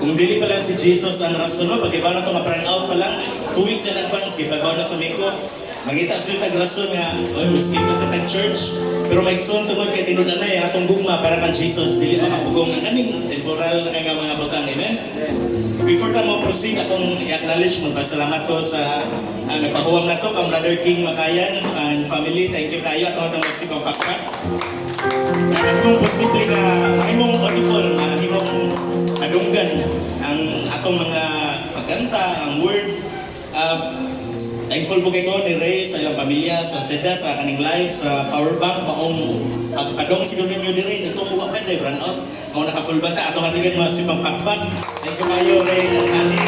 Kung dili pa lang si Jesus ang rason, no? Pag-iba na ito, ma-print out pa lang, 2 weeks in advance, kipagaw na sa Miko, magita sila tag-rason nga, skip na sa tag-church, pero may son tungod kay tinunan na atong gugma para kang Jesus, dili makapugong ang kaning temporal na nga mga butang, amen? Before ta mo proceed, akong i-acknowledge, magpasalamat ko sa nagpahuwang na to, kang Brother King Makayan and family, thank you kayo, at mga si Pampakpak. Mahimong posible na, mahimong audible, mahimong adunggan ang atong mga pagkanta, ang word. Thankful po kayo ni Ray sa ilang pamilya, sa SEDA, sa kaning live, sa powerbank, maong pagpadong siguro ninyo ni Ray, ito mo kapag na run out, maong naka-full banta, atong hatigan mga si Pampakpak. Thank you kayo, Ray, and Ani.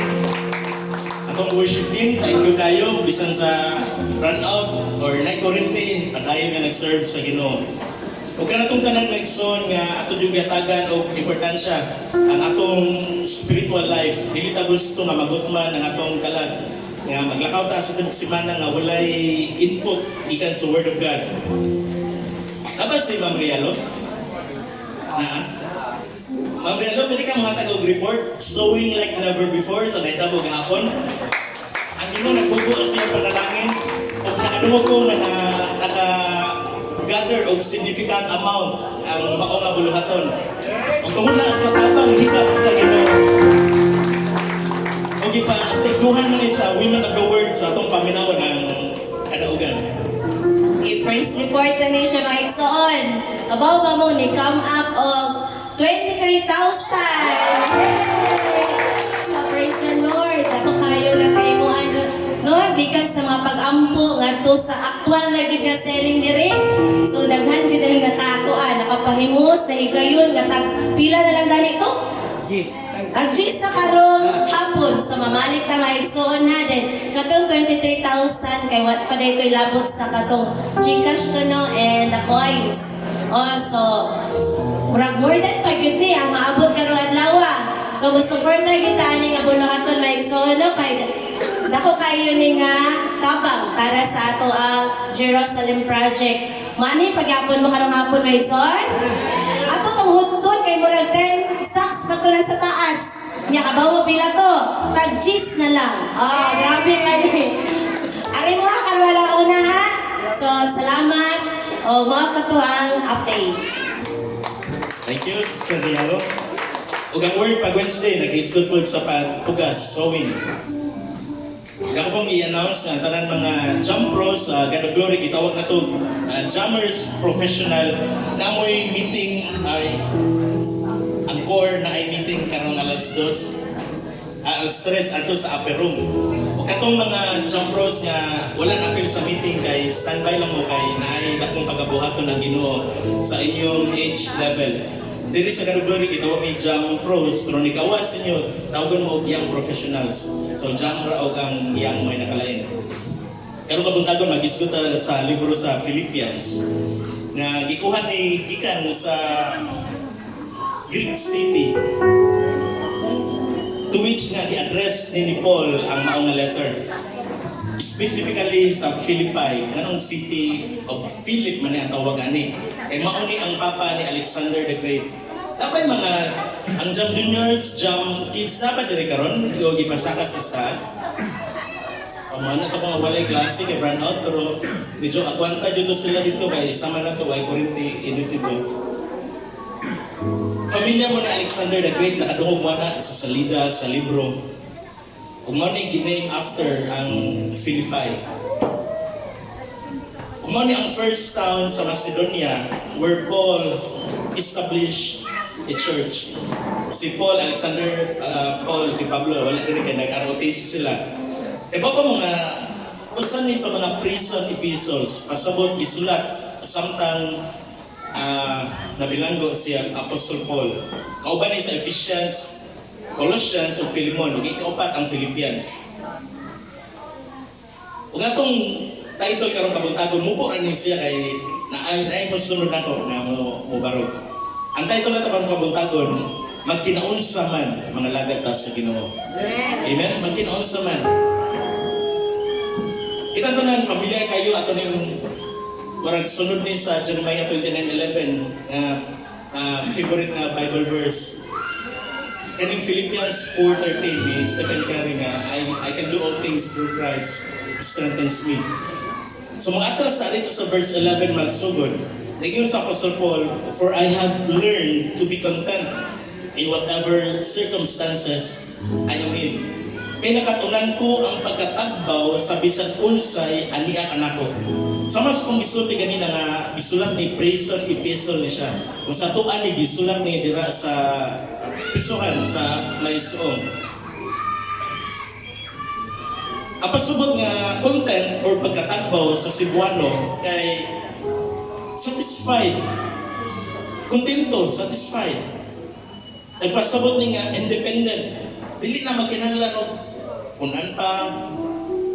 Atong worship team, thank you kayo, bisan sa run out or night quarantine, padayon nga nag-serve sa Ginoo. Huwag ka na itong tanan Megson nga ato yung gatagan o importansya ang atong spiritual life. Dili ta gusto nga magutman ang atong kalag. Nga maglakaw ta sa tibok simana nga walay input ikan sa Word of God. Aba si Ma'am Rialo? Ma'am Rialo, pwede ka mahatag og report, sowing like never before sa naitabo gahapon. Ang Ginoo nagbubuo siya panalangin o nakadungog ko na gather og significant amount ang maong nga buluhaton. Ug tungod na sa tabang hikap sa Ginoo. Og ipasigduhan man sa Women of the Word sa atong paminaw ng kadaugan. I-praise report na niya siya mga igsoon. Kabaw ba mo ni come up og 23,000. So praise the Lord. Ako kayo na kaimuhan Lord, bikas sa mga pag-ampo ngadto sa aktual na gid nga selling diri. So daghan gid ang nakakuan, nakapahimo sa higayon nga pila na lang ganito. Yes. Ang gis na karong hapon sa mamanik na maigsoon na din. Katong 23,000 kay wat pa daytoy labot sa katong Gcash to no and the coins. So murag more than pa gyud ni ang maabot karong adlaw. So support na kita ani nga buluhaton maigsoon no kay dako kayo ni nga tabang para sa ato ang Jerusalem project. Mani pagyapon mo karong hapon maigsoon. Ato tong hudton kay murag 10 sacks pa to na sa taas. Nya kabaw pila to, tag-cheese na lang. Grabe kani. Ari mo kalwala una ha. So salamat o mga katuang update. Thank you, Sister Rialo. Ug ang word pag Wednesday, nag-isod po sa pagpugas, sowing. Ako pong i-announce na tanan mga jump pros, God of Glory, itawag na to Jammers Professional na amoy meeting ay ang core na ay meeting karong alas 3 ato sa upper room. O katong mga jump pros nga wala na apil sa meeting kay standby lang mo kay naay dakong pagabuhaton ng Ginoo sa inyong age level. Diri sa God of Glory, itawag ni Jam Pros, pero nikawas ninyo, tawagan mo og young professionals. So Jam ra og ang young may nakalain. Karong kabuntagon mag-isgot sa libro sa Philippians nga gikuhan ni gikan sa Greek city to which nga i-address ni Paul ang maong nga letter. Specifically sa Philippi, nganong city of Philip man ang tawag ani. Kay mauni ang papa ni Alexander the Great. Dapat mga ang Jam Juniors, Jam Kids dapat dire karon yo gipasaka sa SAS. Man na to kung walay klase kay brand out pero medyo akwanta dito sila dito kay sama na to ay kurinti init dito. Familiar mo na Alexander the Great nakadungog mo na sa salida sa libro. Kung mo ni giname after ang Philippi. Kung mo ni ang first town sa Macedonia where Paul established a church. Si Paul, Alexander, Paul, si Pablo, wala din kayo nag-rotation sila. E ba mo nga, usan ni sa mga prison epistles, pasabot, isulat, samtang nabilanggo si Apostol Paul. Kauban ni sa Ephesians, Colossians o Philemon, ug ikaupat ang Philippians. Ug atong title karong kabuntagon mubo ra ni siya kay naay mo sunod nako na mo barog. Ang title nato karong kabuntagon, magkinaunsa man mga lagad ta sa Ginoo. Amen. Magkinaunsa man. Kita tanan familiar kayo ato ning murag sunod ni sa Jeremiah 29:11 favorite na Bible verse. kaning Philippians 4:13 ni Stephen Curry nga, I can do all things through Christ who strengthens me. So mga atras na rito sa verse 11 magsugod. Nagyon sa Apostle Paul, for I have learned to be content in whatever circumstances I am in. Kaya nakatunan ko ang pagkatagbaw sa bisan unsay aniya kanako. Sa mas kung gisulti ganina nga gisulat ni prison epistle ni siya. Kung sa tuan ni gisulat ni dira sa pisuhan sa Maysoong. Apasubot nga content or pagkatagbaw sa Cebuano kay satisfied. Kontento, satisfied. Nagpasabot ni nga independent. Dili na magkinahanglan og kunan pa,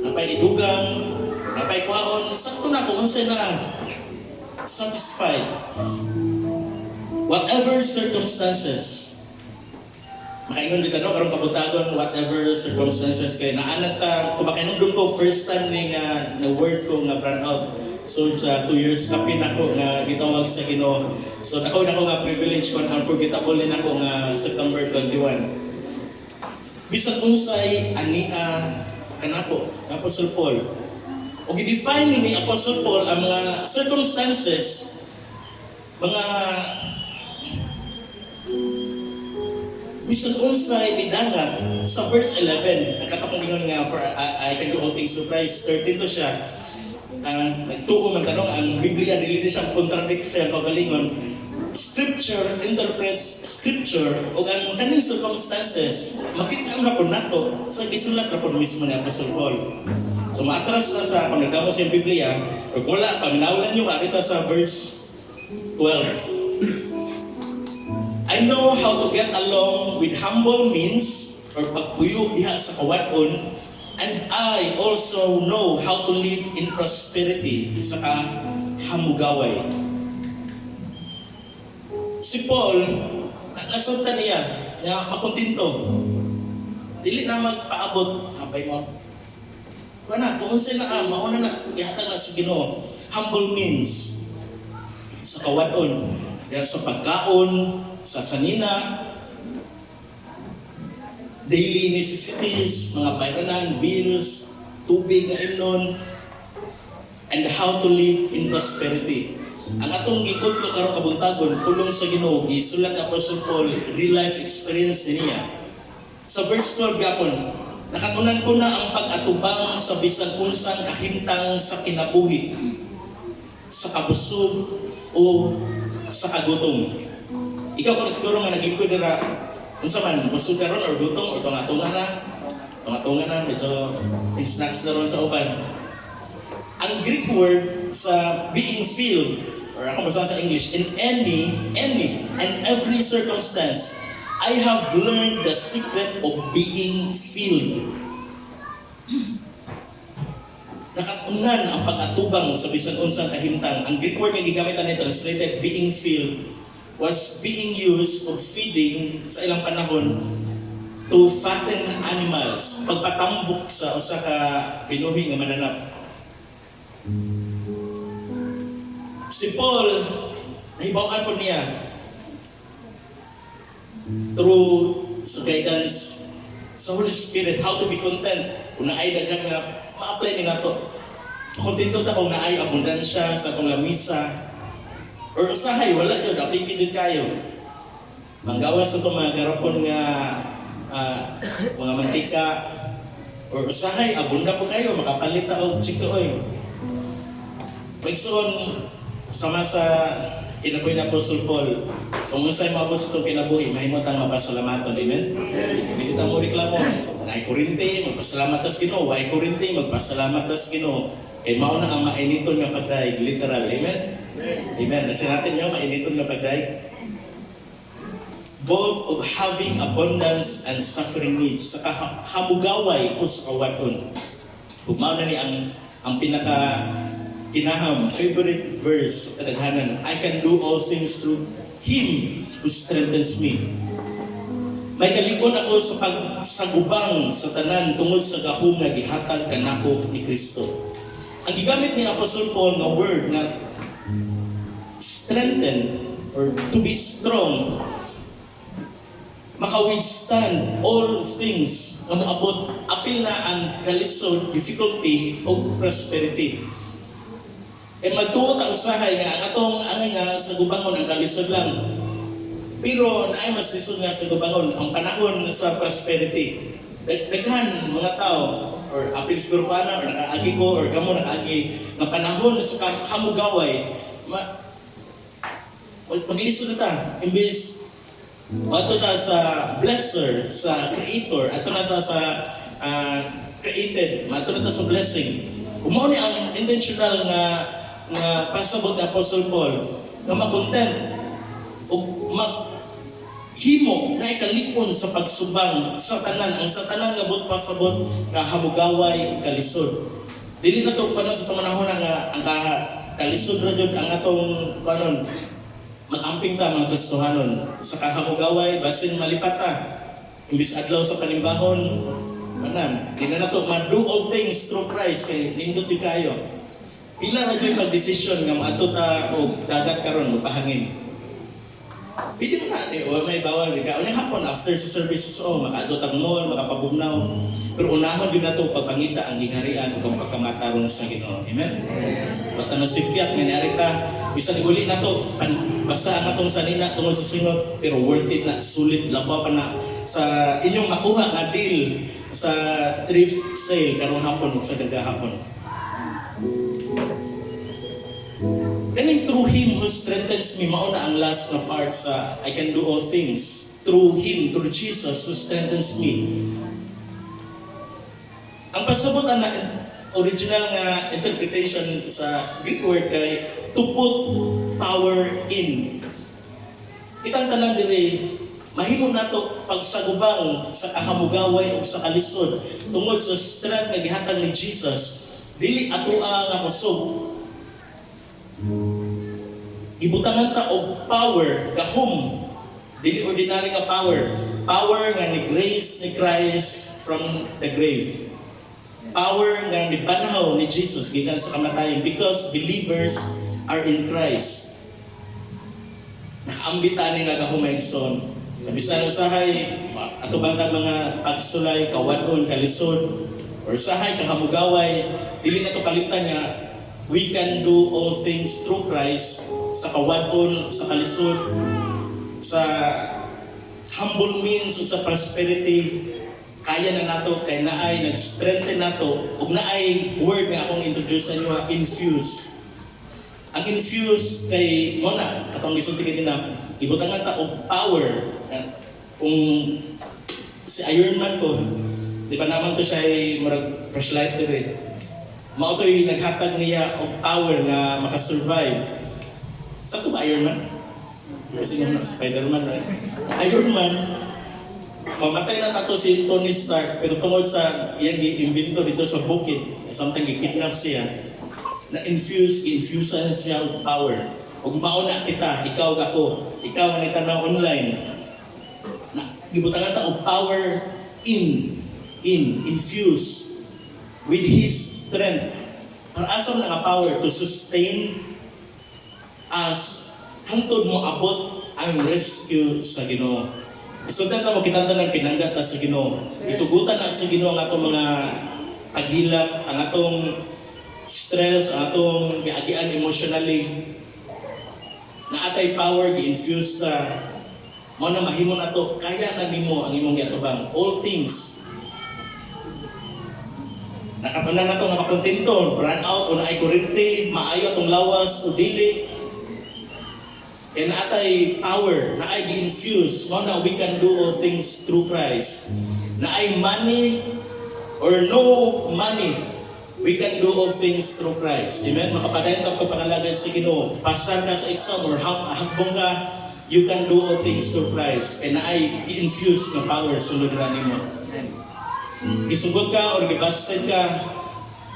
napay idugang, napay kwaon, sakto na kung unsay na satisfied. Whatever circumstances, makaingon dito no karong kabutagon whatever circumstances kay naanat ta kung makiingon ko first time ni nga na word ko nga brand out. So sa 2 years kapin ako nga gitawag sa Ginoo. So nako nga privilege kon unforgettable din ako nga September 21. Bisan unsay ania kanako Apostle Paul. O gi-define ni Apostle Paul ang mga circumstances, mga bisan unsay nidangat sa verse 11. Nagkatapungingon nga for I can do all things through Christ. 13 to siya. Nagtuo man tanong ang Biblia dili siya contradict siya kagalingon. Scripture interprets scripture o ang kaning circumstances makita ang rapon nato sa gisulat rapon mismo ni Apostle Paul. So maatras na sa kung nagdamo sa Biblia o wala paminawalan nyo arita sa verse 12. I know how to get along with humble means or pagpuyo diha sa kawaton, and I also know how to live in prosperity sa hamugaway. Si Paul, nasunta niya na makontento. Dili na magpaabot, abay mo. Kung unsay na mauna na, ihatag na sa Ginoo. Humble means sa kawaton, diyan sa pagkaon, sa sanina, daily necessities, mga bayranan, bills, tubig na imnon, and how to live in prosperity. Ang atong gikutlo karong kabuntagon, pulong sa Ginoo, gisulat Apostle Paul, real life experience niya. Sa verse 12 gapon, nakatunan ko na ang pag-atubang sa bisan unsang kahimtang sa kinabuhi, sa kabusog o sa kagutom. Ikaw ko siguro nga naglingkod dira unsa man busog karon or gutom or tunga-tunga na medyo snacks na ron sa uban. Ang Greek word sa being filled or ako basa sa English in any and every circumstance I have learned the secret of being filled. Nakatunan ang pag-atubang sa bisan unsang kahimtang. Ang Greek word nga gigamitan ni translated being filled was being used of feeding sa ilang panahon to fatten animals, pagpatambok sa usa ka pinuhi nga mananap. Si Paul, nahibawan po niya through sa guidance sa Holy Spirit how to be content. Kung naay daghang nga ma-apply ni nato. Kontento ta kung naay abundansya sa atong lamisa. Or usahay, wala yun, aplikid yun kayo. Manggawas ito mga garapon nga mga mantika. Or usahay, abunda po kayo, makapalit o chiko oy. Magsoon, sama sa kinabuhi na Apostle Paul, kung usay mabot sa itong kinabuhi, mahimotang mapasalamaton, amen? Hindi kita mo reklamo, ay Korinte, magpasalamat tas Ginoo, ay Korinte, magpasalamat tas Ginoo. Kaya mauna ang mainiton nga pagdaig, literal, amen? Amen. Nasa natin nyo, mainiton nga pagdaig. Both of having abundance and suffering needs. Sa hamugaway o sa kawaton. Humaw na ni ang pinaka kinaham, favorite verse sa kadaghanan. I can do all things through Him who strengthens me. May kalikon ako sa pagsagubang sa tanan tungod sa gahom nga gihatag kanako ni Kristo. Ang gigamit ni Apostle Paul nga word nga strengthen or to be strong, maka-withstand all things nga moabot apil na ang kalisod, difficulty o prosperity. Kaya magtuot ang usahay nga ang atong ano nga sa gubangon ang kalisod lang. Pero naay mas lisod nga sa gubangon ang panahon sa prosperity. Daghan mga tao or apil siguro pa na or nakaagi ko or kamo nakaagi nga panahon sa hamugaway maglisod na ta imbis ato na sa blesser, sa creator, ato na ta sa created, ato na ta sa blessing. Umao ni ang intentional nga pasabot ni Apostle Paul nga makontent o maghimo na ikalipon sa pagsubang sa tanan, ang sa tanan nga but pasabot nga hamugaway kalisod. Dili na to panon sa pamanahon nga ang kalisod ra jud ang atong kanon mag-amping ta mga Kristohanon sa kahamugaway basin malipat ta imbis adlaw sa panimbahon manan di na nato ma-do all things through Christ kay nindot di kayo pila ra jud pagdesisyon nga maato ta og dagat karon magpahangin pwede mo na may bawal ka unya hapon after sa services makaadto tag mall makapabugnaw pero unahon jud nato pagpangita ang giharian ug ang pagkamatarong sa Ginoo. Amen. Basta nasipyat nga niari ta bisan iguli nato basa ang atong sanina tungod sa singot pero worth it na sulit labaw pa na sa inyong makuha nga deal sa thrift sale karong hapon ug sa gagahapon. Kaning through Him who strengthens me, mao na ang last na part sa I can do all things. Through Him, through Jesus who strengthens me. Ang pasabot na original nga interpretation sa Greek word kay to put power in. Kitang tanan diri, mahimo nato pagsagubang sa kahamugaway o sa kalisod tungod sa strength nga gihatag ni Jesus. Dili atoa nga kusog. Ibutangan ta og power, gahom. Dili ordinary nga power. Power nga ni grace ni Christ from the grave. Power nga ni banhaw ni Jesus gikan sa kamatayon because believers are in Christ. Nakaambita ni nga gahumay son. Kabisan usahay ato bang mga pagsulay kawadon kalisod or usahay kahamugaway dili nato kalitan nga we can do all things through Christ sa kawadon, sa kalisod, sa humble means ug sa prosperity. Kaya na nato kay naay nag-strengthen nato ug naay word nga akong introduce sa inyo infuse. Ang infuse kay mo na katong gisulti na ibutangan ta og power. Kung si Iron Man ko, di ba naman to siya ay marag flashlight dire. Mao to'y naghatag niya og power nga makasurvive. Sa to ba Iron Man? Kasi nga Spider-Man, right? Iron Man, mamatay na tato si Tony Stark, pero tungod sa iyang i-invento dito sa bukid, something i-kidnap siya, na-infuse na siya og power. Ug mauna kita, ikaw ako, ikaw nga nagtanaw online, na gibutangan ta og power infuse with His strength. Para ason nga power to sustain us hangtod mo abot ang rescue sa Ginoo. Isundan ta mo kinahanglan ng pinanggata sa Ginoo. Itugutan na sa Ginoo ang atong mga paghilak, ang atong stress, ang atong giagian emotionally. Na atay power gi-infuse ta. Mo na mahimo nato kaya na nimo ang imong giatubang all things. Nakapanan nato nga makontento, run out o naay kurente, maayo atong lawas o dili. And naatay power, naay gi-infuse, mo na we can do all things through Christ. Naay money or no money, we can do all things through Christ. Amen? Makapadayon ka pangalagay sa Ginoo. Pasar ka sa exam or hakbong ka, you can do all things through Christ. And naay gi-infuse na power sulod ra nimo. Gisugod ka or gibasted ka,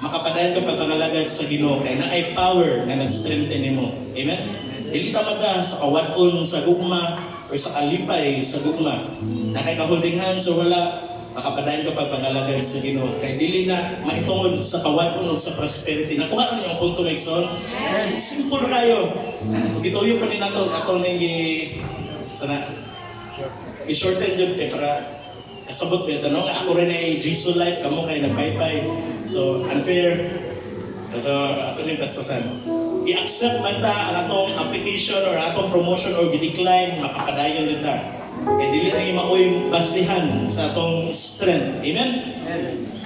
makapadayon ka pangalagay sa Ginoo kay naay power nga nag-strengthen nimo. Amen? Dili ta magda sa kawadon sa gugma o sa kalipay sa gugma. Na kay kaholdinghan so wala makapadayon ka pangalagay sa Ginoo kay dili na maitungod sa kawadon ug sa prosperity. Nakuha na niyo ang punto Maxon. Simple kayo. Ug gituyo pa ni nato atong ning sana i-shorten yun kay para kasabot mo ito, no? Ako rin ay Jesus life, kamo kay nagpaypay. So, unfair. So, ato rin paspasan. I-accept man ta ang atong application or atong promotion or gidecline, makapadayon din ta. Kaya dili na yung maoy basihan sa atong strength. Amen?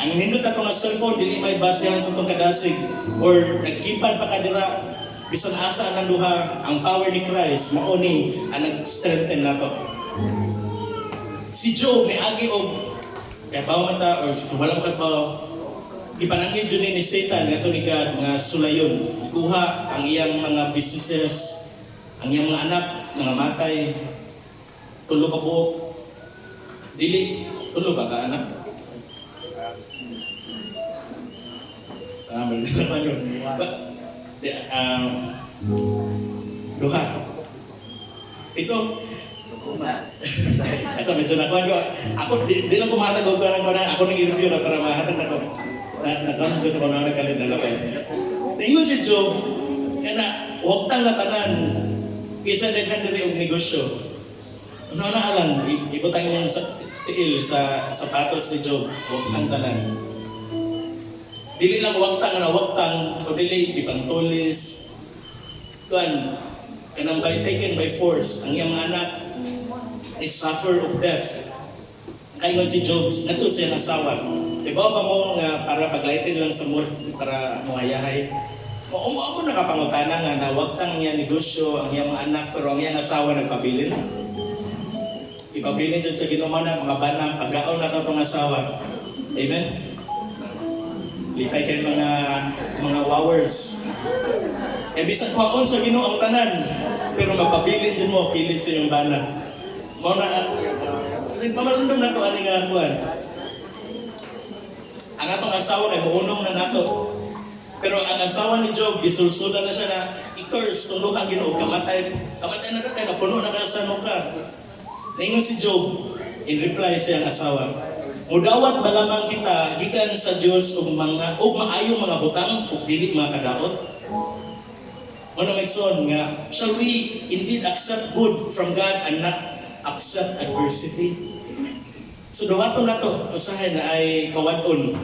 Ang nindot ato nga cellphone, dili may basihan sa atong kadasig. Or nagkipad pa kadira, bisan asa ang duha, ang power ni Christ, mauni ang nag-strengthen nato. Si Job ni agi og kay bawo man ta or wala ka pa ipanangin dun ni Satan nga ni God nga sulayon. Kuha ang iyang mga businesses, ang iyang mga anak nga matay. Tulo ka buok. Dili tulo ba ka anak? Sama naman yun. Duha. Ito. Ito, medyo nakuha ko. Ako, di lang pumatag ko na ako nang i-review na para mahatag na ko. Nakakamag ko sa mga nagkalit na lapay. Naingon si Job, yan na, huwag tang natanan. Isa daghan diri og negosyo. Ano na alam, ibutang yung sa tiil sa sapatos ni Job, huwag tang tanan. Dili lang huwag tang, o dili, ipangtulis. Kuan, kanang by taken by force, ang iyang mga anak is suffer of death. Kaya si Job, nato siya nasawa. Diba ba mo nga para paglightin lang sa mood, para muhayahay? O nakapangutana nga na wag tang niya negosyo, ang iyang mga anak, pero ang iyang asawa nagpabilin. Ipabilin dun sa ginumana, mga banang, pagkaon na ito itong asawa. Amen? Lipay kayo mga wowers. Eh, bisan kwaon sa Ginoo ang tanan, pero mapabilin din mo, pilit sa iyong bana. Mo na, pamalundong na ito, ani nga kuhan. Ang atong asawa kay muunong na nato. Pero ang asawa ni Job, gisulsulan na siya na i-curse, tulog ang Ginoo, kamatay na rin, kaya napuno na kaya sa ka. Naingon si Job, in reply sa iyang asawa, mudawat ba lamang kita, gikan sa Diyos ug maayong mga butang, ug dili mga kadaot? Ano Megson nga, shall we indeed accept good from God and not accept adversity? So dawaton na to, usahay na ay kawadon.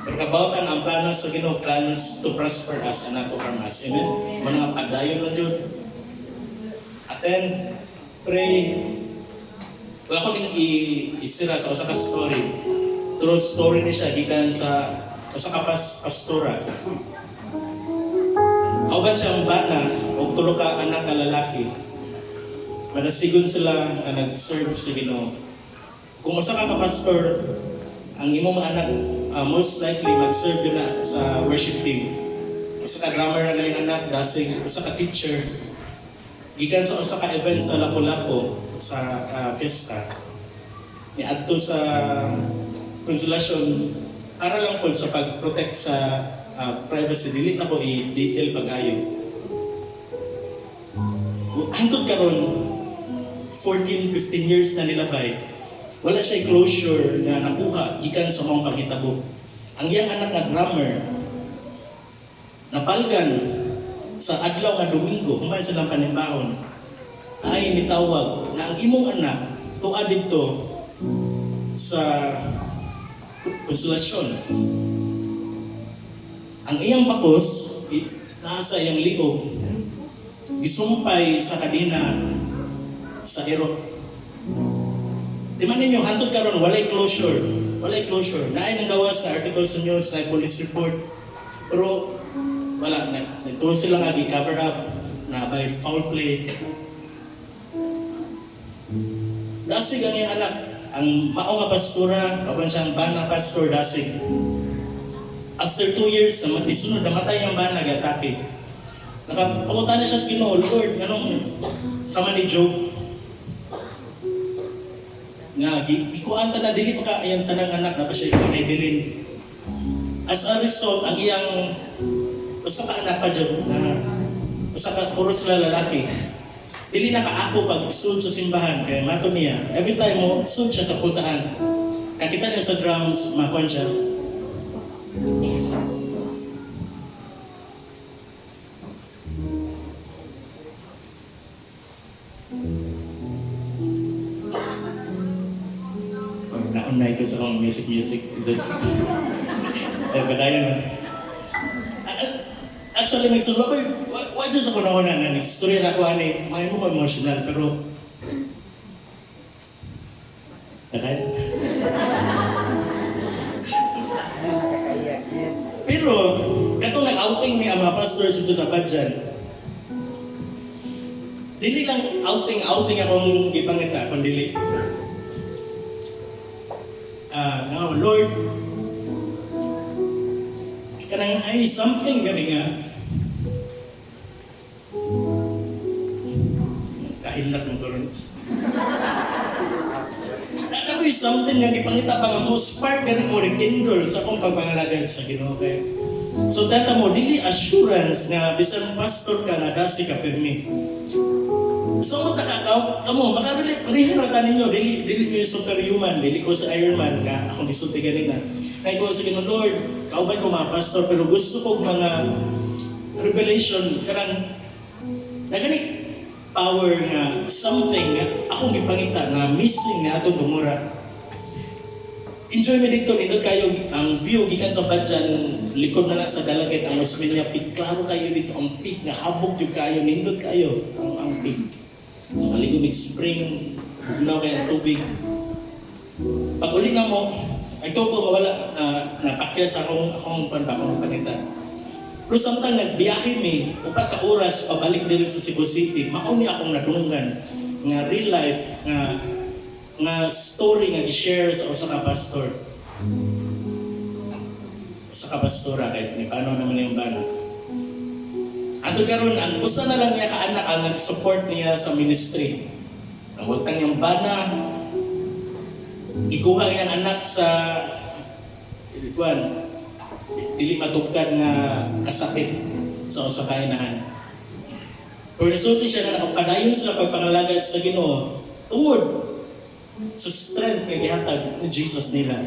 Pagkabautan ang plano sa Ginoo, plans to prosper us and not to harm us. Amen? Mga padayon na Diyod. At then, pray. Wala ko din isira sa usa ka story. True story ni siya, gikan sa usa ka pastora. Kauban siyang bana, o tulo ka anak na lalaki. Manasigon sila na nag-serve sa Ginoo. Kung usa ka pastor, ang imong mga anak most likely mag-serve yun na sa worship team. Usa ka drummer na ngayong anak, dasig, usa ka teacher. Gikan sa usa ka event sa Lapu-Lapu sa fiesta. Niadto sa konsolasyon para lang po sa pag-protect sa privacy. Dili na ko i-detail pag-ayo. Hangtod karon 14-15 years na nilabay, wala siya closure na nakuha gikan sa mga panghitabo. Ang iyang anak na drummer, napalgan sa adlaw nga Domingo, kumain silang panimbahon, ay nitawag na ang imong anak tuwa dito sa konsolasyon. Ang iyang bakos, nasa iyang liog, gisumpay sa kadina sa Erop. Di man ninyo, hantod karon walay closure. Walay closure. Naay nang gawas na article sa news, na police report. Pero wala, nagtuloy sila nga cover up na by foul play. Dasig ang iyang anak. Ang mao nga pastora, kaban siyang bana pastor, dasig. After 2 years, isunod, namatay ang bana, gatake. Nakapunta na siya sa Ginoo, Lord, ganun, sama ni Job. Nga, gikuan ta na, dili pa ka ayang tanang anak na pa siya ipanaybilin. As a result, ang iyang usa ka anak pa Job na usa ka puro sila lalaki. Dili nakaako pag sun sa simbahan kay mato niya. Every time mo sun siya sa pultahan. Kakita niya sa drums, makuan siya. naunay ko sa akong music. Is it? Padayon. Actually, nagsulba ko, why doon sa kuna-una na nag-story na ako, may mo ko emotional, pero... Okay? Pero, katong nag-outing ni Ama Pastor sa Badjan, dili lang outing akong gipangita, kundi Lord, kanang ay something gani nga kahilak mo karon. Ako something nga gipangita pa nga mo spark gani mo rekindle sa akong pagpangalagad sa Ginoo kay. So tata mo dili assurance nga bisan pastor ka nga dasi ka permi. So mo takakaw kamo makadili rehirata ninyo dili mo superhuman dili ko sa Iron Man nga akong gisulti ganina. Kaya ko sa Ginoo, Lord, kauban ko mga pastor, pero gusto ko mga revelation, karang nagani power nga something nga akong gipangita nga missing nga atong gumura. Enjoy me dito, nindot kayo ang view gikan sa Badjan, likod na sa Dalaget, ang Osmeña Peak. Klaro kayo dito ang peak, nga habog yung kayo, nindot kayo ang peak. Maligumig spring, bugnaw kayo ang tubig. Pag uli na mo, ito po mawala napakya sa akong panita. Pero samtang nagbiyahe mi, 4 ka oras pabalik diri sa Cebu City, mauni akong nadunggan nga real life nga story nga gi-share sa usa ka pastor. Usa ka pastora kahit ni paano naman yung bana. Ato karon ang usa na lang niya ka anak ang nag-support niya sa ministry. Ang utang niyang bana ikuha yan anak sa dili matugkad nga kasakit sa usa ka inahan. Pero resulti siya na nakapadayon sa pagpangalagad sa Ginoo tungod sa strength nga gihatag ni Jesus nila.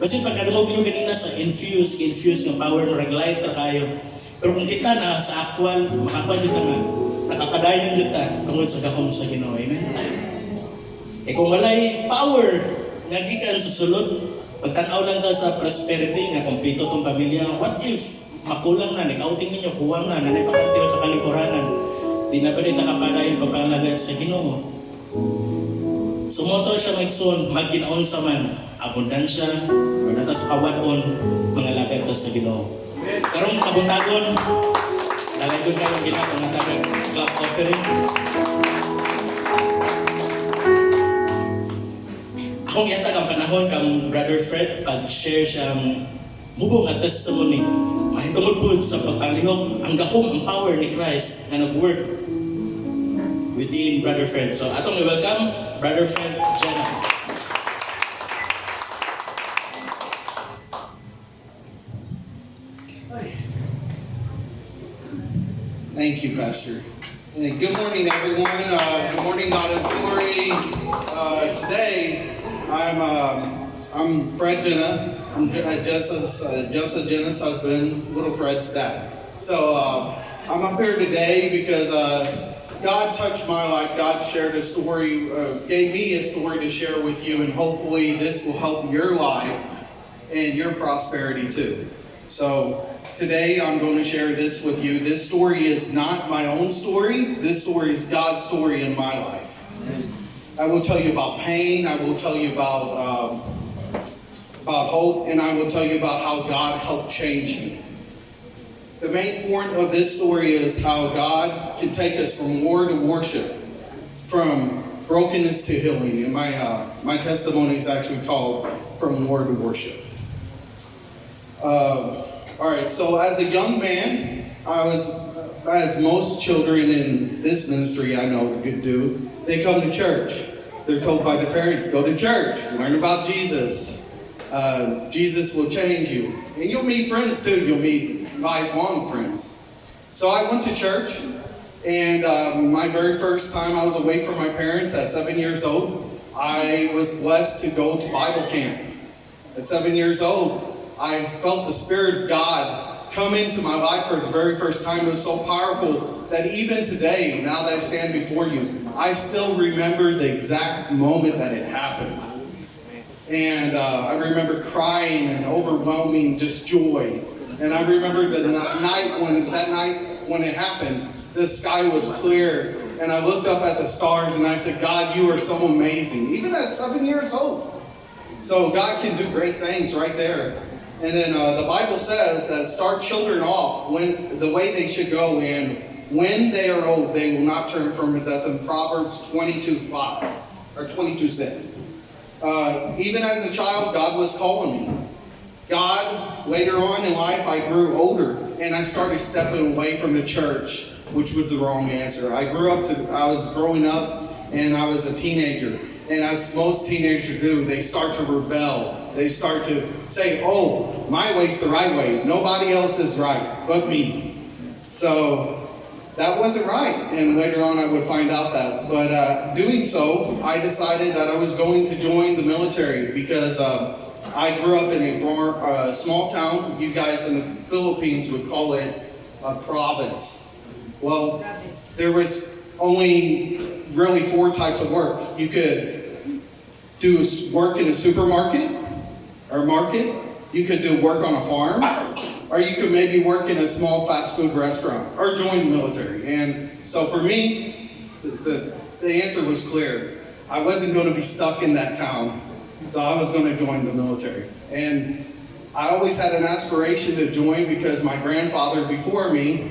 Kasi pagkadamo binyo ganina sa infuse nga power no reglight ra kayo. Pero kung kita na sa actual makapan kita nga nakapadayon kita tungod sa gahom sa Ginoo. Amen. Kung walay power nga gikan sa sulod, pagtanaw lang ta sa prosperity nga kompleto tong pamilya, what if makulang na, nag-outing ninyo, kuwang na, nanay pakantiyo sa kalikuranan, di na ba rin nakapadayon pagpangalagad sa Ginoo? Sumoto siya magsun, magkinaon sa man, abundansya, o nata sa kawadon, mangalagad ta sa Ginoo. Karong kabuntagon, nalagod kayo ginatong natagag club offering. Akong yatag ang panahon kang Brother Fred pag-share siyang mubong at testimony. Mahitungod po sa pagpalihok ang gahom, ang power ni Christ na nag-work within Brother Fred. So atong i-welcome Brother Fred Jenna. Thank you, Pastor. And good morning, everyone. Good morning, God of Glory. Today, I'm Fred Jenna. I'm Jessa Jenna's husband, little Fred's dad. So I'm up here today because God touched my life. God shared a story, gave me a story to share with you, and hopefully this will help your life and your prosperity too. So today I'm going to share this with you. This story is not my own story. This story is God's story in my life. I will tell you about pain. I will tell you about hope, and I will tell you about how God helped change me. The main point of this story is how God can take us from war to worship, from brokenness to healing. And my testimony is actually called From War to Worship. All right, so as a young man, I was, as most children in this ministry I know could do, they come to church. They're told by the parents, go to church, learn about Jesus. Jesus will change you. And you'll meet friends too. You'll meet lifelong friends. So I went to church, and my very first time I was away from my parents at 7 years old, I was blessed to go to Bible camp. At 7 years old, I felt the Spirit of God come into my life for the very first time. It was so powerful that even today, now that I stand before you, I still remember the exact moment that it happened. And I remember crying and overwhelming just joy. And I remember that night when it happened, the sky was clear. And I looked up at the stars and I said, God, you are so amazing, even at 7 years old. So God can do great things right there. And then the Bible says that start children off when the way they should go, and when they are old, they will not turn from it. That's in Proverbs 22:5 or 22:6. Even as a child, God was calling me. God, later on in life, I grew older and I started stepping away from the church, which was the wrong answer. I was growing up and I was a teenager. And as most teenagers do, they start to rebel. They start to say, oh, my way's the right way. Nobody else is right but me. So that wasn't right. And later on I would find out that. But doing so, I decided that I was going to join the military because I grew up in a small town. You guys in the Philippines would call it a province. Well, there was only really 4 types of work. You could do work in a supermarket or market. You could do work on a farm, or you could maybe work in a small fast food restaurant or join the military. And so for me, the answer was clear. I wasn't going to be stuck in that town, so I was going to join the military. And I always had an aspiration to join because my grandfather before me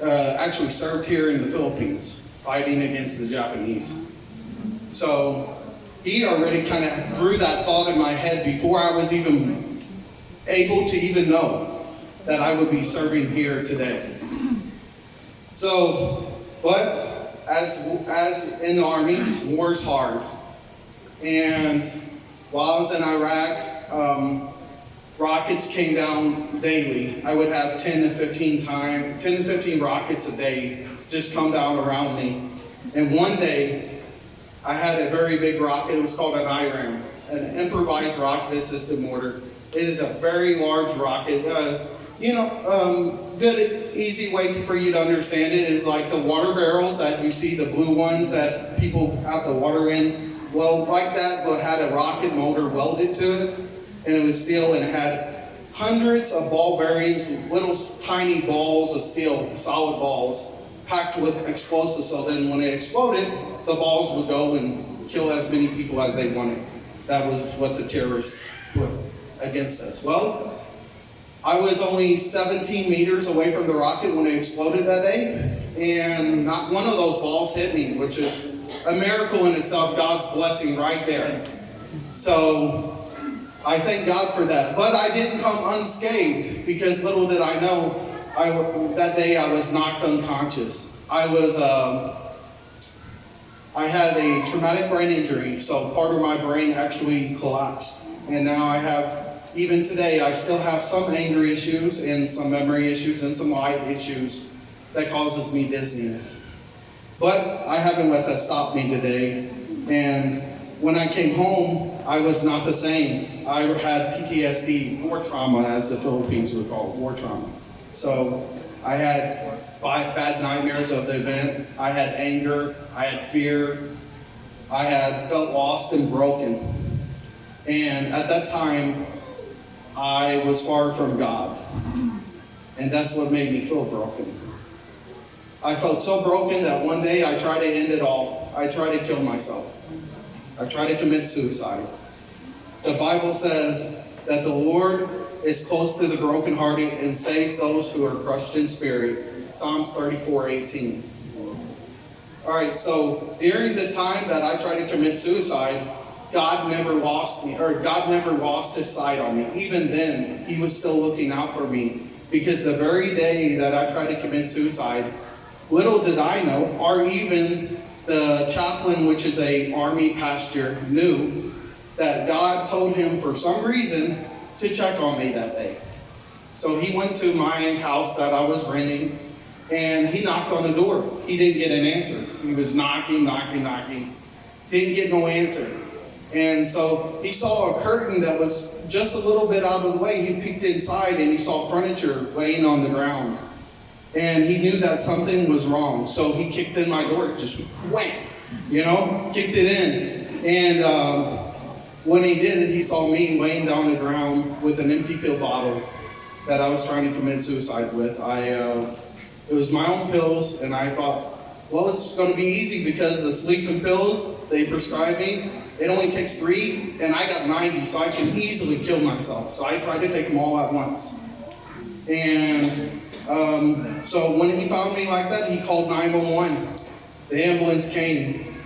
actually served here in the Philippines, fighting against the Japanese. So he already kind of grew that thought in my head before I was even able to even know that I would be serving here today. So, but as in the Army, war's hard. And while I was in Iraq, rockets came down daily. I would have 10 to 15 rockets a day just come down around me. And one day, I had a very big rocket. It was called an IRAM, an improvised rocket assisted mortar. It is a very large rocket. Good, easy way for you to understand it is like the water barrels that you see, the blue ones that people have the water in. Well, like that, but had a rocket motor welded to it, and it was steel, and it had hundreds of ball bearings, little tiny balls of steel, solid balls, packed with explosives. So then when it exploded, the balls would go and kill as many people as they wanted. That was what the terrorists put against us. Well, I was only 17 meters away from the rocket when it exploded that day, and not one of those balls hit me, which is a miracle in itself, God's blessing right there. So I thank God for that. But I didn't come unscathed, because little did I know, that day I was knocked unconscious. I had a traumatic brain injury, so part of my brain actually collapsed. And now even today, I still have some anger issues and some memory issues and some eye issues that causes me dizziness. But I haven't let that stop me today. And when I came home, I was not the same. I had PTSD, war trauma, as the Philippines would call it, war trauma. So I had bad nightmares of the event. I had anger. I had fear. I had felt lost and broken. And at that time, I was far from God. And that's what made me feel broken. I felt so broken that one day I tried to end it all. I tried to kill myself. I tried to commit suicide. The Bible says that the Lord is close to the brokenhearted and saves those who are crushed in spirit. Psalms 34:18. All right, so during the time that I tried to commit suicide, God never lost me, or God never lost his sight on me. Even then, he was still looking out for me, because the very day that I tried to commit suicide, little did I know, or even the chaplain, which is a army pastor, knew that God told him for some reason to check on me that day. So he went to my house that I was renting, and he knocked on the door. He didn't get an answer. He was knocking. Didn't get no answer. And so he saw a curtain that was just a little bit out of the way. He peeked inside and he saw furniture laying on the ground. And he knew that something was wrong. So he kicked in my door, just wham, kicked it in. And When he did it, he saw me laying down on the ground with an empty pill bottle that I was trying to commit suicide with. It was my own pills, and I thought, well, it's going to be easy because the sleeping pills they prescribed me, it only takes 3, and I got 90, so I can easily kill myself. So I tried to take them all at once. And so when he found me like that, he called 911. The ambulance came.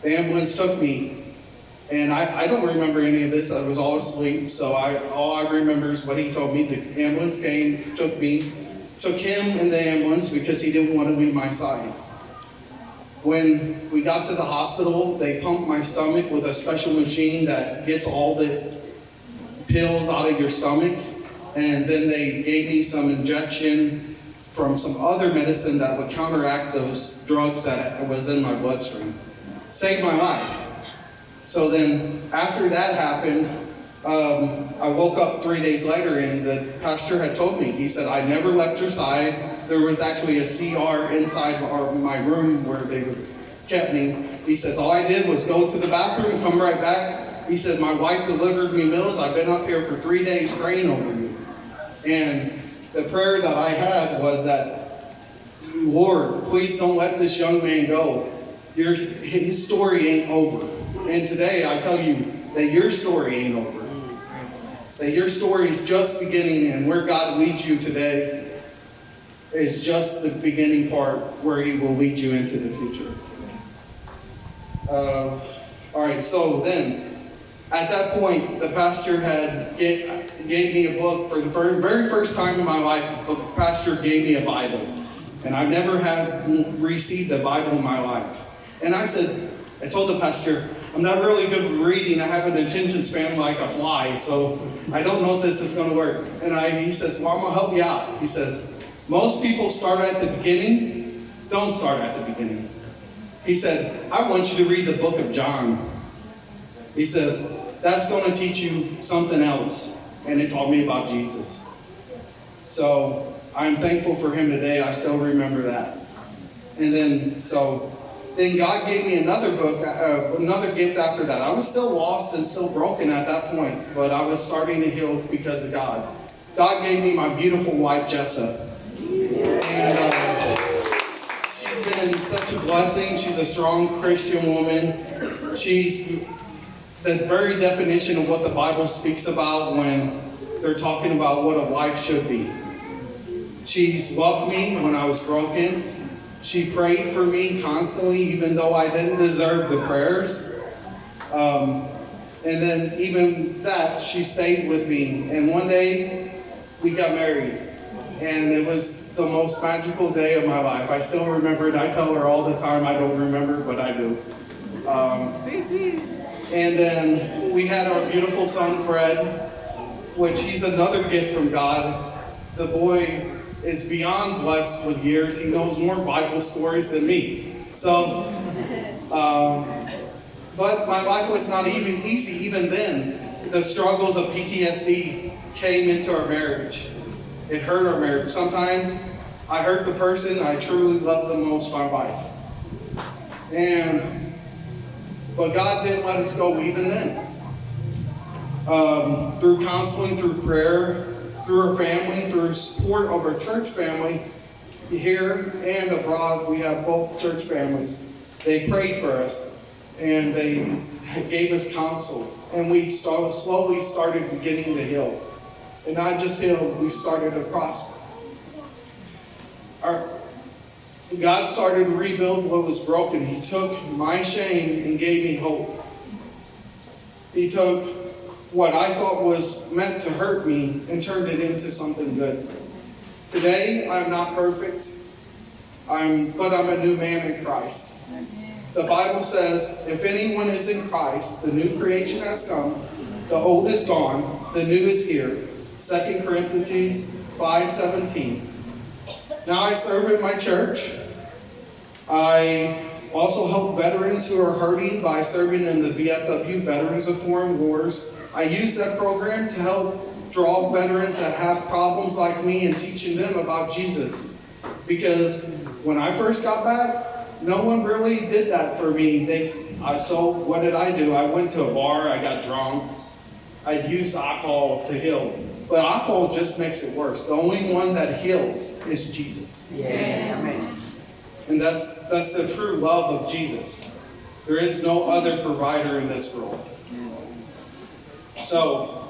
The ambulance took me. And I don't remember any of this. I was all asleep. So all I remember is what he told me. The ambulance came, took me, took him in the ambulance because he didn't want to leave my side. When we got to the hospital, they pumped my stomach with a special machine that gets all the pills out of your stomach. And then they gave me some injection from some other medicine that would counteract those drugs that was in my bloodstream. Saved my life. So then after that happened, I woke up 3 days later and the pastor had told me, he said, I never left your side. There was actually a CR inside my room where they kept me. He says, all I did was go to the bathroom, come right back. He said, my wife delivered me meals. I've been up here for 3 days praying over you. And the prayer that I had was that, Lord, please don't let this young man go. His story ain't over. And today I tell you that your story ain't over. That your story is just beginning, and where God leads you today is just the beginning part where he will lead you into the future. All right, so then, at that point, the pastor gave me a book. For the very first time in my life, the pastor gave me a Bible. And I've never had received a Bible in my life. And I told the pastor, I'm not really good with reading. I have an attention span like a fly, so I don't know if this is going to work. And he says, well, I'm going to help you out. He says, most people start at the beginning. Don't start at the beginning. He said, I want you to read the book of John. He says, that's going to teach you something else. And it taught me about Jesus. So I'm thankful for him today. I still remember that. And then God gave me another book, another gift after that. I was still lost and still broken at that point, but I was starting to heal because of God. God gave me my beautiful wife, Jessa. And she's been such a blessing. She's a strong Christian woman. She's the very definition of what the Bible speaks about when they're talking about what a wife should be. She's loved me when I was broken. She prayed for me constantly, even though I didn't deserve the prayers. And then even that, she stayed with me. And one day, we got married. And it was the most magical day of my life. I still remember it. I tell her all the time I don't remember, but I do. And then we had our beautiful son, Fred, which he's another gift from God. The boy is beyond blessed with years. He knows more Bible stories than me. So, but my life was not even easy even then. The struggles of PTSD came into our marriage. It hurt our marriage. Sometimes I hurt the person I truly love the most, my wife. But God didn't let us go even then. Through counseling, through prayer, through our family, through support of our church family, here and abroad, we have both church families. They prayed for us, and they gave us counsel, and we slowly started beginning to heal. And not just heal, we started to prosper. God started to rebuild what was broken. He took my shame and gave me hope. He took what I thought was meant to hurt me and turned it into something good. Today, I'm not perfect, but I'm a new man in Christ. The Bible says, if anyone is in Christ, the new creation has come, the old is gone, the new is here. 2 Corinthians 5:17. Now I serve in my church. I also help veterans who are hurting by serving in the VFW, Veterans of Foreign Wars. I use that program to help draw veterans that have problems like me and teaching them about Jesus. Because when I first got back, no one really did that for me. So what did I do? I went to a bar, I got drunk. I'd used alcohol to heal. But alcohol just makes it worse. The only one that heals is Jesus. And that's the true love of Jesus. There is no other provider in this world. So,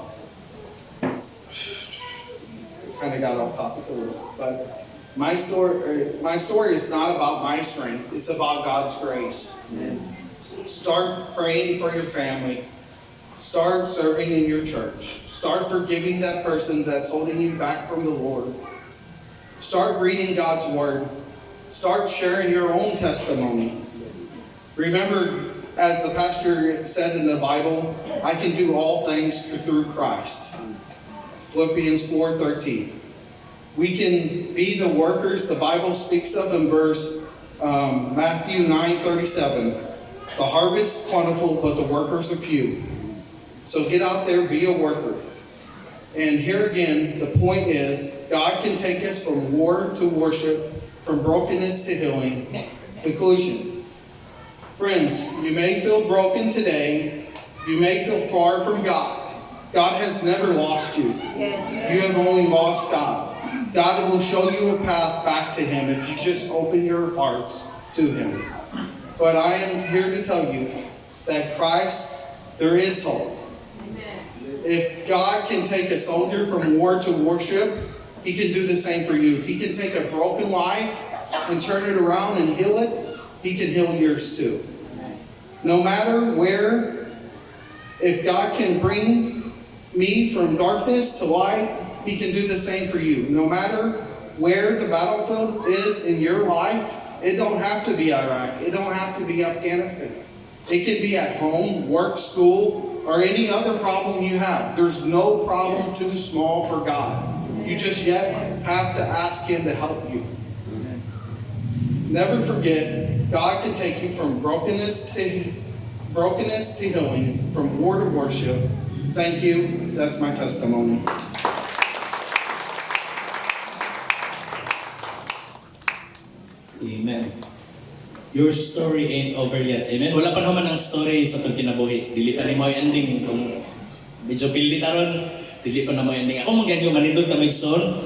kind of got off topic a little, but my story is not about my strength. It's about God's grace. Start praying for your family. Start serving in your church. Start forgiving that person that's holding you back from the Lord. Start reading God's Word. Start sharing your own testimony. Remember, as the pastor said in the Bible, I can do all things through Christ. Philippians 4:13. We can be the workers the Bible speaks of in verse Matthew 9:37. The harvest is plentiful, but the workers are few. So get out there, be a worker. And here again, the point is, God can take us from war to worship, from brokenness to healing. Conclusion. Friends, you may feel broken today. You may feel far from God. God has never lost you. You have only lost God. God will show you a path back to Him if you just open your hearts to Him. But I am here to tell you that Christ, there is hope. If God can take a soldier from war to worship, He can do the same for you. If He can take a broken life and turn it around and heal it, He can heal yours too. No matter where, if God can bring me from darkness to light, He can do the same for you. No matter where the battlefield is in your life, it don't have to be Iraq. It don't have to be Afghanistan. It can be at home, work, school, or any other problem you have. There's no problem too small for God. You just yet have to ask Him to help you. Never forget, God can take you from brokenness to healing, from war to worship. Thank you. That's my testimony. Amen. Your story ain't over yet. Amen. Wala pa naman ang story sa itong kinabuhi. Dili pa ni mo ending. Kung medyo bildi taron, dili pa na mo ending. Ako maganyo manindot na may son.